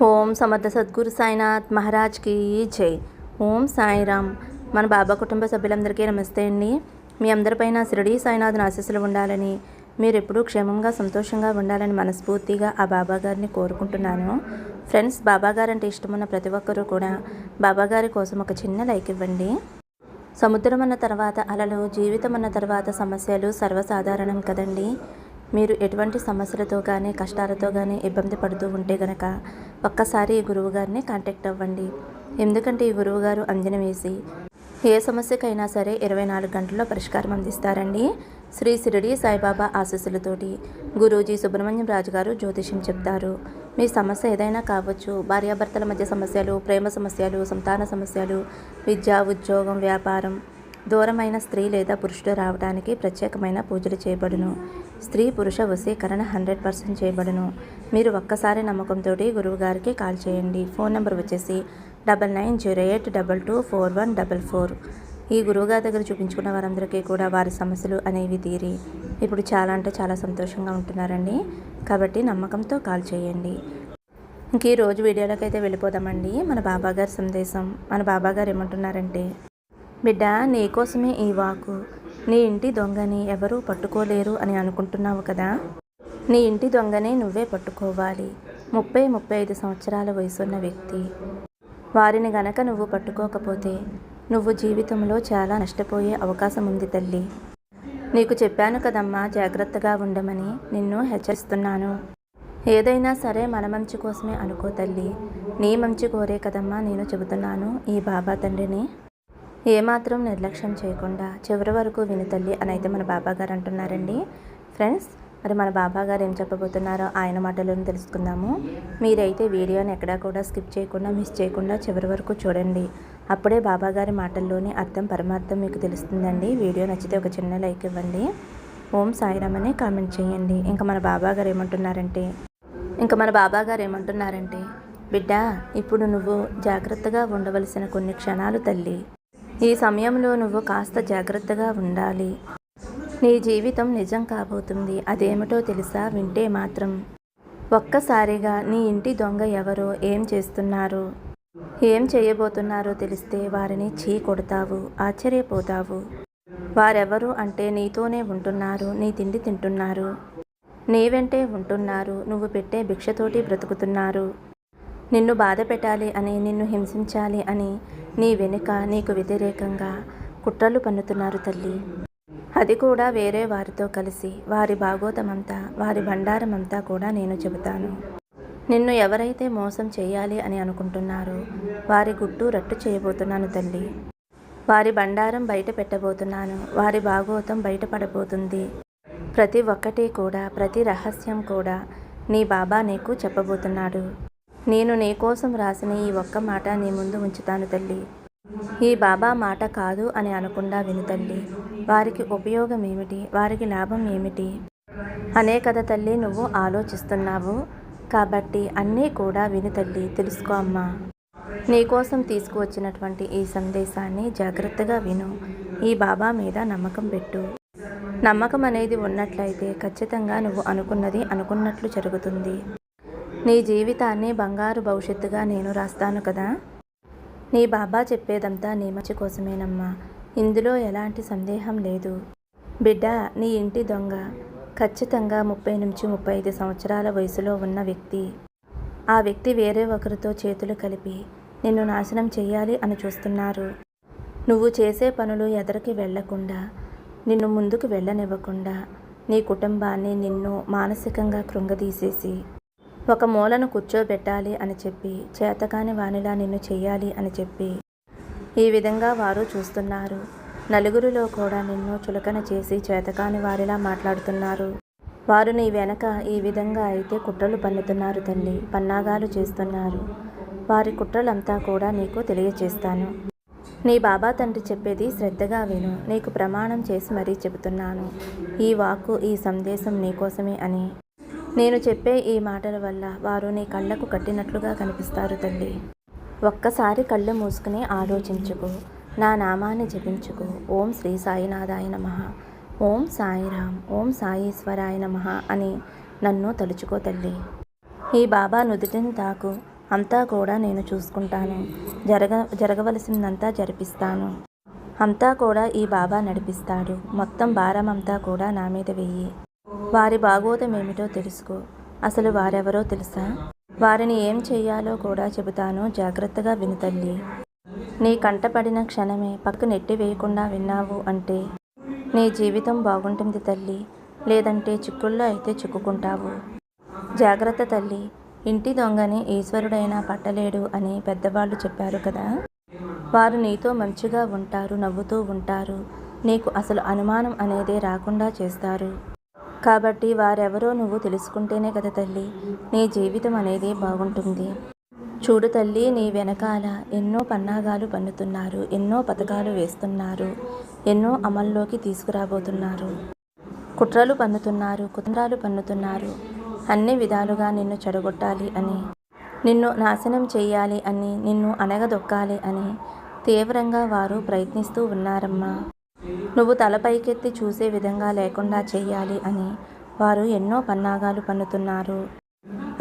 ఓం సమర్థ సద్గురు సాయినాథ్ మహారాజ్కి జై. ఓం సాయిరామ్. మన బాబా కుటుంబ సభ్యులందరికీ నమస్తే అండి. మీ అందరిపైన షిరిడీ సాయినాథ్ ఆశీస్సులు ఉండాలని, మీరు ఎప్పుడూ క్షేమంగా సంతోషంగా ఉండాలని మనస్ఫూర్తిగా ఆ బాబా గారిని కోరుకుంటున్నాను. ఫ్రెండ్స్, బాబా గారు అంటే ఇష్టమున్న ప్రతి ఒక్కరూ కూడా బాబా గారి కోసం ఒక చిన్న లైక్ ఇవ్వండి. సముద్రం అన్న తర్వాత అలలు, జీవితం అన్న తర్వాత సమస్యలు సర్వసాధారణం కదండి. మీరు ఎటువంటి సమస్యలతో కానీ కష్టాలతో కానీ ఇబ్బంది పడుతూ ఉంటే గనక ఒక్కసారి ఈ గురువుగారిని కాంటాక్ట్ అవ్వండి. ఎందుకంటే ఈ గురువుగారు అంజన వేసి ఏ సమస్యకైనా సరే 24 గంటల్లో పరిష్కారం అందిస్తారండి. శ్రీ షిరిడీ సాయిబాబా ఆశీస్సులతోటి గురూజీ సుబ్రహ్మణ్యం రాజు గారు జ్యోతిష్యం చెప్తారు. మీ సమస్య ఏదైనా కావచ్చు. భార్యాభర్తల మధ్య సమస్యలు, ప్రేమ సమస్యలు, సంతాన సమస్యలు, విద్య, ఉద్యోగం, వ్యాపారం, దూరమైన స్త్రీ లేదా పురుషుడు రావడానికి ప్రత్యేకమైన పూజలు చేయబడును. స్త్రీ పురుష వశీకరణ 100% చేయబడును. మీరు ఒక్కసారి నమ్మకంతో గురువు గారికి కాల్ చేయండి. ఫోన్ నెంబర్ వచ్చేసి 9908224144. ఈ గురువుగారి దగ్గర చూపించుకున్న వారందరికీ కూడా వారి సమస్యలు అనేవి తీరి ఇప్పుడు చాలా అంటే చాలా సంతోషంగా ఉంటున్నారండి. కాబట్టి నమ్మకంతో కాల్ చేయండి. ఇంక ఈరోజు వీడియోలోకి అయితే వెళ్ళిపోదామండి. మన బాబాగారి సందేశం. మన బాబాగారు ఏమంటున్నారంటే, బిడ్డ, నీకోసమే ఈ వాకు. నీ ఇంటి దొంగని ఎవరూ పట్టుకోలేరు అని అనుకుంటున్నావు కదా. నీ ఇంటి దొంగని నువ్వే పట్టుకోవాలి. 30-35 సంవత్సరాల వయసున్న వ్యక్తి. వారిని గనక నువ్వు పట్టుకోకపోతే నువ్వు జీవితంలో చాలా నష్టపోయే అవకాశం ఉంది తల్లి. నీకు చెప్పాను కదమ్మా, జాగ్రత్తగా ఉండమని. నిన్ను హెచ్చరిస్తున్నాను. ఏదైనా సరే మన మంచి కోసమే అనుకో తల్లి. నీ మంచి కోరే కదమ్మా నేను చెబుతున్నాను. ఈ బాబా తండ్రిని ఏమాత్రం నిర్లక్ష్యం చేయకుండా చివరి వరకు విను తల్లి అని అయితే మన బాబా గారు అంటున్నారండి. ఫ్రెండ్స్, మరి మన బాబా గారు ఏం చెప్పబోతున్నారో ఆయన మాటలను తెలుసుకుందాము. మీరైతే వీడియోని ఎక్కడా కూడా స్కిప్ చేయకుండా, మిస్ చేయకుండా చివరి వరకు చూడండి. అప్పుడే బాబా గారి మాటల్లోని అర్థం పరమార్థం మీకు తెలుస్తుందండి. వీడియో నచ్చితే ఒక చిన్న లైక్ ఇవ్వండి. ఓం సాయిరామ్ అని కామెంట్ చేయండి. ఇంకా మన బాబా గారు ఏమంటున్నారంటే బిడ్డ, ఇప్పుడు నువ్వు జాగ్రత్తగా ఉండవలసిన కొన్ని క్షణాలు తల్లి. ఈ సమయంలో నువ్వు కాస్త జాగ్రత్తగా ఉండాలి. నీ జీవితం నిజం కాబోతుంది. అదేమిటో తెలుసా? వింటే మాత్రం ఒక్కసారిగా నీ ఇంటి దొంగ ఎవరో, ఏం చేస్తున్నారు, ఏం చేయబోతున్నారో తెలిస్తే వారిని చీ కొడతావు, ఆశ్చర్యపోతావు. వారెవరు అంటే నీతోనే ఉంటున్నారు, నీ తిండి తింటున్నారు, నీ వెంటే ఉంటున్నారు, నువ్వు పెట్టే భిక్షతోటి బ్రతుకుతున్నారు. నిన్ను బాధ పెట్టాలి అని, నిన్ను హింసించాలి అని నీ వెనుక నీకు వ్యతిరేకంగా కుట్రలు పన్నుతున్నారు తల్లి. అది కూడా వేరే వారితో కలిసి. వారి భాగోతమంతా, వారి బండారమంతా కూడా నేను చెబుతాను. నిన్ను ఎవరైతే మోసం చేయాలి అని అనుకుంటున్నారో వారి గుట్టు రట్టు చేయబోతున్నాను తల్లి. వారి బండారం బయట పెట్టబోతున్నాను. వారి భాగోతం బయటపడబోతుంది. ప్రతి ఒక్కటి కూడా, ప్రతి రహస్యం కూడా నీ బాబా నీకు చెప్పబోతున్నాడు. నేను నీ కోసం రాసిన ఈ ఒక్క మాట నీ ముందు ఉంచుతాను తల్లి. ఈ బాబా మాట కాదు అని అనకుండా విను తల్లి. వారికి ఉపయోగం ఏమిటి, వారికి లాభం ఏమిటి అనే కదా తల్లి నువ్వు ఆలోచిస్తున్నావు. కాబట్టి అన్నీ కూడా విను తల్లి, తెలుసుకో అమ్మా. నీకోసం తీసుకువచ్చినటువంటి ఈ సందేశాన్ని జాగ్రత్తగా విను. ఈ బాబా మీద నమ్మకం పెట్టు. నమ్మకం అనేది ఉన్నట్లయితే ఖచ్చితంగా నువ్వు అనుకున్నది అనుకున్నట్లు జరుగుతుంది. నీ జీవితాన్ని బంగారు భవిష్యత్తుగా నేను రాస్తాను కదా. నీ బాబా చెప్పేదంతా నీ మంచి కోసమేనమ్మా. ఇందులో ఎలాంటి సందేహం లేదు. బిడ్డ, నీ ఇంటి దొంగ ఖచ్చితంగా 30-35 సంవత్సరాల వయసులో ఉన్న వ్యక్తి. ఆ వ్యక్తి వేరే ఒకరితో చేతులు కలిపి నిన్ను నాశనం చేయాలి అని చూస్తున్నారు. నువ్వు చేసే పనులు ఎదరికి వెళ్లకుండా, నిన్ను ముందుకు వెళ్ళనివ్వకుండా, నీ కుటుంబాన్ని, నిన్ను మానసికంగా కృంగదీసేసి ఒక మూలను కూర్చోబెట్టాలి అని చెప్పి, చేతకాని వానిలా నిన్ను చెయ్యాలి అని చెప్పి ఈ విధంగా వారు చూస్తున్నారు. నలుగురిలో కూడా నిన్ను చులకన చేసి చేతకాని వారిలా మాట్లాడుతున్నారు. వారు నీ వెనక ఈ విధంగా అయితే కుట్రలు పన్నుతున్నారు తల్లి, పన్నాగాలు చేస్తున్నారు. వారి కుట్రలంతా కూడా నీకు తెలియచేస్తాను. నీ బాబా తండ్రి చెప్పేది శ్రద్ధగా విను. నీకు ప్రమాణం చేసి మరీ చెబుతున్నాను. ఈ వాక్కు, ఈ సందేశం నీకోసమే అని. నేను చెప్పే ఈ మాటల వల్ల వారు నీ కళ్ళకు కట్టినట్లుగా కనిపిస్తారు తల్లి. ఒక్కసారి కళ్ళు మూసుకుని ఆలోచించుకో. నా నామాన్ని జపించుకో. ఓం శ్రీ సాయినాథాయ నమః, ఓం సాయిరామ్, ఓం సాయీశ్వరాయ నమః అని నన్ను తలుచుకో తల్లి. ఈ బాబా నుదుటిని తాకు. అంతా కూడా నేను చూసుకుంటాను. జరగవలసిందంతా జరిపిస్తాను. అంతా కూడా ఈ బాబా నడిపిస్తాడు. మొత్తం భారం అంతా కూడా నా మీద వెయ్యి. వారి బాగోతమేమిటో తెలుసుకో. అసలు వారెవరో తెలుసా? వారిని ఏం చెయ్యాలో కూడా చెబుతాను, జాగ్రత్తగా విను తల్లి. నీ కంటపడిన క్షణమే పక్క నెట్టి వేయకుండా విన్నావు అంటే నీ జీవితం బాగుంటుంది తల్లి. లేదంటే చిక్కుల్లో అయితే చిక్కుకుంటావు. జాగ్రత్త తల్లి. ఇంటి దొంగని ఈశ్వరుడైనా పట్టలేడు అని పెద్దవాళ్ళు చెప్పారు కదా. వారు నీతో మంచిగా ఉంటారు, నవ్వుతూ ఉంటారు. నీకు అసలు అనుమానం అనేదే రాకుండా చేస్తారు. కాబట్టి వారెవరో నువ్వు తెలుసుకుంటేనే కదా తల్లి నీ జీవితం అనేది బాగుంటుంది. చూడు తల్లి, నీ వెనకాల ఎన్నో పన్నాగాలు పన్నుతున్నారు, ఎన్నో పథకాలు వేస్తున్నారు, ఎన్నో అమల్లోకి తీసుకురాబోతున్నారు. కుట్రలు పన్నుతున్నారు, కుతంత్రాలు పన్నుతున్నారు. అన్ని విధాలుగా నిన్ను చెడగొట్టాలి అని, నిన్ను నాశనం చేయాలి అని, నిన్ను అనగదొక్కాలి అని తీవ్రంగా వారు ప్రయత్నిస్తూ ఉన్నారమ్మా. నువ్వు తలపైకెత్తి చూసే విధంగా లేకుండా చెయ్యాలి అని వారు ఎన్నో పన్నాగాలు పన్నుతున్నారు.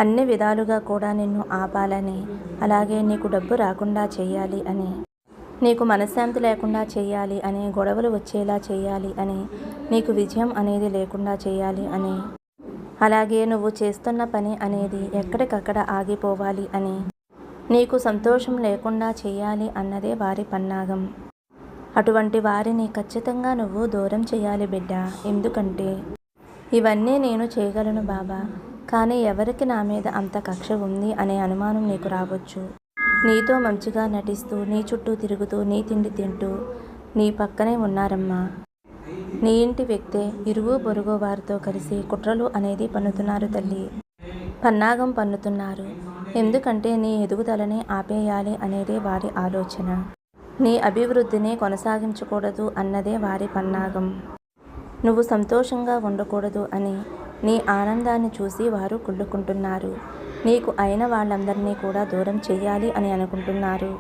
అన్ని విధాలుగా కూడా నిన్ను ఆపాలని, అలాగే నీకు డబ్బు రాకుండా చేయాలి అని, నీకు మనశ్శాంతి లేకుండా చేయాలి అని, గొడవలు వచ్చేలా చేయాలి అని, నీకు విజయం అనేది లేకుండా చేయాలి అని, అలాగే నువ్వు చేస్తున్న పని అనేది ఎక్కడికక్కడ ఆగిపోవాలి అని, నీకు సంతోషం లేకుండా చేయాలి అన్నదే వారి పన్నాగం. అటువంటి వారిని ఖచ్చితంగా నువ్వు దూరం చేయాలి బిడ్డ. ఎందుకంటే ఇవన్నీ నేను చేయగలను బాబా, కానీ ఎవరికి నా మీద అంత కక్ష ఉంది అనే అనుమానం నీకు రావచ్చు. నీతో మంచిగా నటిస్తూ, నీ చుట్టూ తిరుగుతూ, నీ తిండి తింటూ నీ పక్కనే ఉన్నారమ్మా. నీ ఇంటి వ్యక్తే ఇరుగు పొరుగు వారితో కలిసి కుట్రలు అనేది పన్నుతున్నారు తల్లి. పన్నాగం పన్నుతున్నారు. ఎందుకంటే నీ ఎదుగుదలని ఆపేయాలి అనేదే వారి ఆలోచన. నీ అభివృద్ధిని కొనసాగించకూడదు అన్నదే వారి పన్నాగం. నువ్వు సంతోషంగా ఉండకూడదు అని, నీ ఆనందాన్ని చూసి వారు కుళ్ళుకుంటున్నారు. నీకు అయిన వాళ్ళందరినీ కూడా దూరం చెయ్యాలి అని అనుకుంటున్నారు.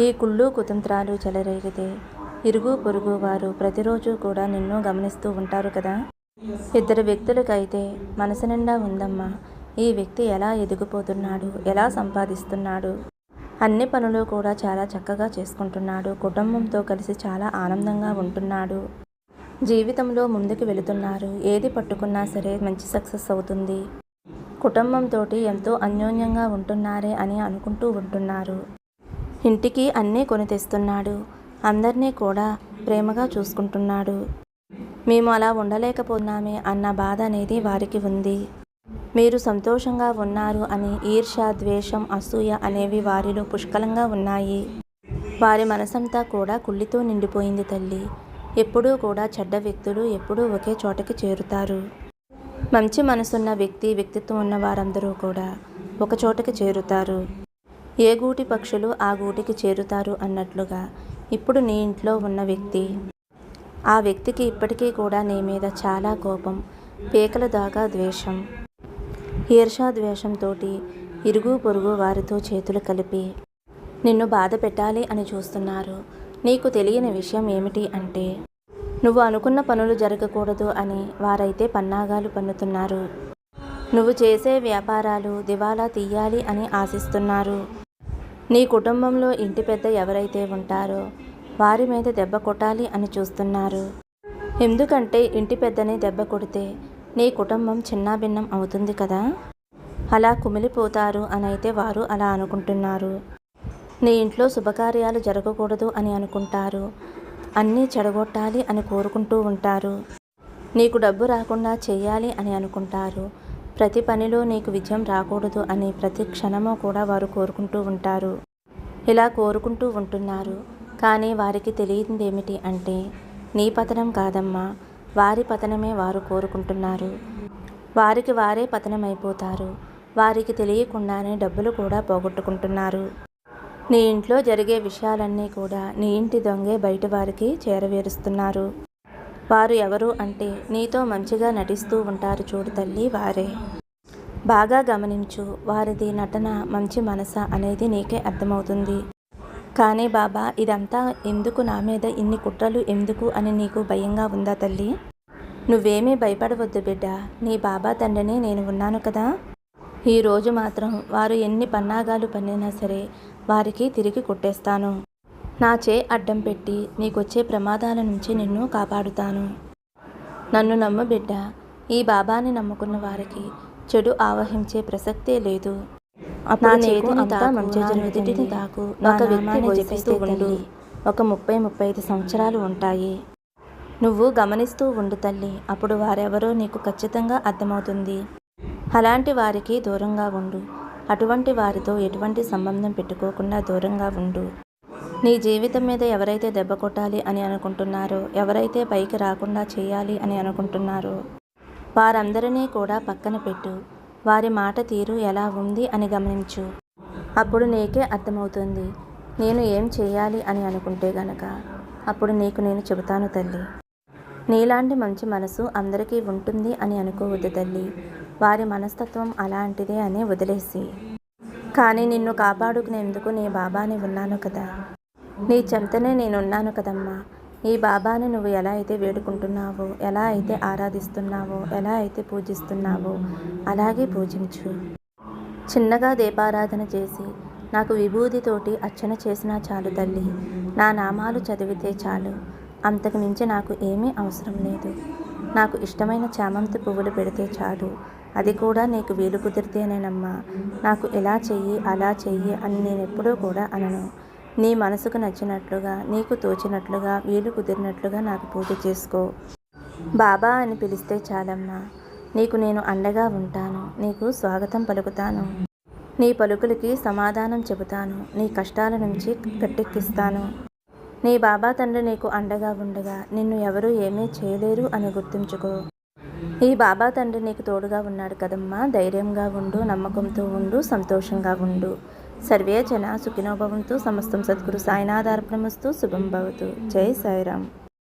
ఈ కుళ్ళు కుతంత్రాలు చెలరేగితే ఇరుగు పొరుగు వారు ప్రతిరోజు కూడా నిన్ను గమనిస్తూ ఉంటారు కదా. ఇద్దరు వ్యక్తులకైతే మనసు నిండా ఉందమ్మా, ఈ వ్యక్తి ఎలా ఎదిగిపోతున్నాడు, ఎలా సంపాదిస్తున్నాడు, అన్ని పనులు కూడా చాలా చక్కగా చేసుకుంటున్నాడు, కుటుంబంతో కలిసి చాలా ఆనందంగా ఉంటున్నాడు, జీవితంలో ముందుకు వెళుతున్నారు, ఏది పట్టుకున్నా సరే మంచి సక్సెస్ అవుతుంది, కుటుంబంతో ఎంతో అన్యోన్యంగా ఉంటున్నారే అని అనుకుంటూ ఉంటున్నారు. ఇంటికి అన్నీ కొని తెస్తున్నాడు, అందరినీ కూడా ప్రేమగా చూసుకుంటున్నాడు. మేము అలా ఉండలేకపోతున్నామే అన్న బాధ అనేది వారికి ఉంది. మీరు సంతోషంగా ఉన్నారు అని ఈర్ష్య, ద్వేషం, అసూయ అనేవి వారిలో పుష్కలంగా ఉన్నాయి. వారి మనసంతా కూడా కుళ్ళితో నిండిపోయింది తల్లి. ఎప్పుడూ కూడా చెడ్డ వ్యక్తులు ఎప్పుడూ ఒకే చోటకి చేరుతారు. మంచి మనసున్న వ్యక్తిత్వం ఉన్న వారందరూ కూడా ఒక చోటకి చేరుతారు. ఏ గూటి పక్షులు ఆ గూటికి చేరుతారు అన్నట్లుగా ఇప్పుడు నీ ఇంట్లో ఉన్న వ్యక్తి, ఆ వ్యక్తికి ఇప్పటికీ కూడా నీ మీద చాలా కోపం, పీకల దాకా ద్వేషం, ఈర్ష్యా ద్వేషంతో ఇరుగు పొరుగు వారితో చేతులు కలిపి నిన్ను బాధ పెట్టాలి అని చూస్తున్నారు. నీకు తెలియని విషయం ఏమిటి అంటే నువ్వు అనుకున్న పనులు జరగకూడదు అని వారైతే పన్నాగాలు పన్నుతున్నారు. నువ్వు చేసే వ్యాపారాలు దివాలా తీయాలి అని ఆశిస్తున్నారు. నీ కుటుంబంలో ఇంటి పెద్ద ఎవరైతే ఉంటారో వారి మీద దెబ్బ కొట్టాలి అని చూస్తున్నారు. ఎందుకంటే ఇంటి పెద్దని దెబ్బ కొడితే నీ కుటుంబం చిన్నాభిన్నం అవుతుంది కదా. అలా కుమిలిపోతారు అనైతే వారు అలా అనుకుంటున్నారు. నీ ఇంట్లో శుభకార్యాలు జరగకూడదు అని అనుకుంటారు. అన్నీ చెడగొట్టాలి అని కోరుకుంటూ ఉంటారు. నీకు డబ్బు రాకుండా చేయాలి అని అనుకుంటారు. ప్రతి పనిలో నీకు విజయం రాకూడదు అని ప్రతి క్షణము కూడా వారు కోరుకుంటూ ఉంటారు. ఇలా కోరుకుంటూ ఉంటున్నారు. కానీ వారికి తెలియనిది ఏమిటి అంటే నీ పతనం కాదమ్మా, వారి పతనమే వారు కోరుకుంటున్నారు. వారికి వారే పతనమైపోతారు. వారికి తెలియకుండానే డబ్బులు కూడా పోగొట్టుకుంటున్నారు. నీ ఇంట్లో జరిగే విషయాలన్నీ కూడా నీ ఇంటి దొంగే బయట వారికి చేరవేరుస్తున్నారు. వారు ఎవరు అంటే నీతో మంచిగా నటిస్తూ ఉంటారు చూడు తల్లి, వారే. బాగా గమనించు. వారిది నటన, మంచి మనస అనేది నీకే అర్థమవుతుంది. కానీ బాబా, ఇదంతా ఎందుకు, నా మీద ఇన్ని కుట్రలు ఎందుకు అని నీకు భయంగా ఉందా తల్లి? నువ్వేమీ భయపడవద్దు బిడ్డ. నీ బాబా తండ్రిని నేను ఉన్నాను కదా. ఈరోజు మాత్రం వారు ఎన్ని పన్నాగాలు పన్నినా సరే వారికి తిరిగి కొట్టేస్తాను. నా అడ్డం పెట్టి నీకొచ్చే ప్రమాదాల నుంచి నిన్ను కాపాడుతాను. నన్ను నమ్ము బిడ్డ. ఈ బాబాని నమ్ముకున్న వారికి చెడు ఆవహించే ప్రసక్తే లేదు. నా చేతిని తాకు, నా నుదిటిని తాకు, ఒక వ్యక్తి జపిస్తూ ఉండు. ఒక 30-35 సంవత్సరాలు ఉంటాయి. నువ్వు గమనిస్తూ ఉండు తల్లి. అప్పుడు వారెవరో నీకు ఖచ్చితంగా అర్థమవుతుంది. అలాంటి వారికి దూరంగా ఉండు. అటువంటి వారితో ఎటువంటి సంబంధం పెట్టుకోకుండా దూరంగా ఉండు. నీ జీవితం మీద ఎవరైతే దెబ్బ కొట్టాలి అని అనుకుంటున్నారో, ఎవరైతే పైకి రాకుండా చేయాలి అని అనుకుంటున్నారో వారందరినీ కూడా పక్కన పెట్టు. వారి మాట తీరు ఎలా ఉంది అని గమనించు. అప్పుడు నీకే అర్థమవుతుంది నేను ఏం చేయాలి అని అనుకుంటే గనక. అప్పుడు నీకు నేను చెబుతాను తల్లి. నీలాంటి మంచి మనసు అందరికీ ఉంటుంది అని అనుకోవద్దు తల్లి. వారి మనస్తత్వం అలాంటిదే అని వదిలేసి. కానీ నిన్ను కాపాడుకునేందుకు నీ బాబాని ఉన్నాను కదా. నీ చెంతనే నేనున్నాను కదమ్మా. ఈ బాబాని నువ్వు ఎలా అయితే వేడుకుంటున్నావో, ఎలా అయితే ఆరాధిస్తున్నావో, ఎలా అయితే పూజిస్తున్నావో అలాగే పూజించు. చిన్నగా దీపారాధన చేసి నాకు విభూతితోటి అర్చన చేసినా చాలు తల్లి. నా నామాలు చదివితే చాలు. అంతకు మించి నాకు ఏమీ అవసరం లేదు. నాకు ఇష్టమైన చామంతి పువ్వులు పెడితే చాలు. అది కూడా నీకు వీలు కుదిరితేనేనమ్మా. నాకు ఇలా చెయ్యి అలా చెయ్యి అని నేను ఎప్పుడూ కూడా అనను. నీ మనసుకు నచ్చినట్లుగా, నీకు తోచినట్లుగా, వీలు కుదిరినట్లుగా నాకు పూజ చేసుకో. బాబా అని పిలిస్తే చాలమ్మా. నీకు నేను అండగా ఉంటాను. నీకు స్వాగతం పలుకుతాను. నీ పలుకులకి సమాధానం చెబుతాను. నీ కష్టాల నుంచి గట్టెక్కిస్తాను. నీ బాబా తండ్రి నీకు అండగా ఉండగా నిన్ను ఎవరూ ఏమీ చేయలేరు అని గుర్తుంచుకో. ఈ బాబా తండ్రి నీకు తోడుగా ఉన్నాడు కదమ్మా. ధైర్యంగా ఉండు, నమ్మకంతో ఉండు, సంతోషంగా ఉండు. సర్వే జన సుఖినో భవంతు. సమస్తం సద్గురు సాయినాథార్పణమస్తు. శుభం భవతు. జై సాయిరామ్.